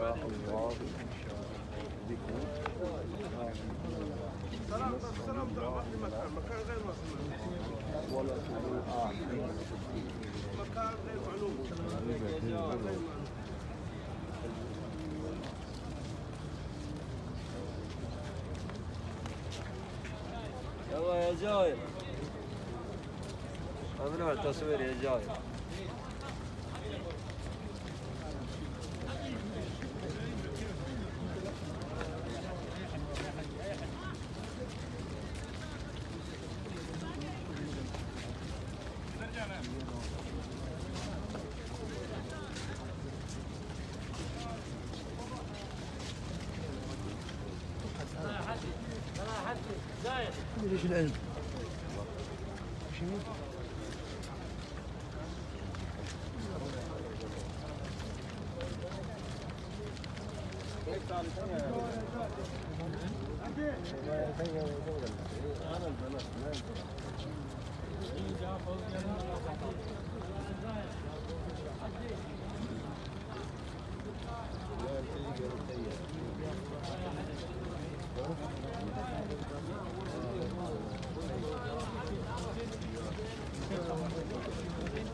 شاء الله بكم. سلام مكان غير مسموح. ولا مكان غير معلوم. يلا يا جاي ممنوع التصوير يا جاي. ليش العلم؟ شنو؟ أنا البنات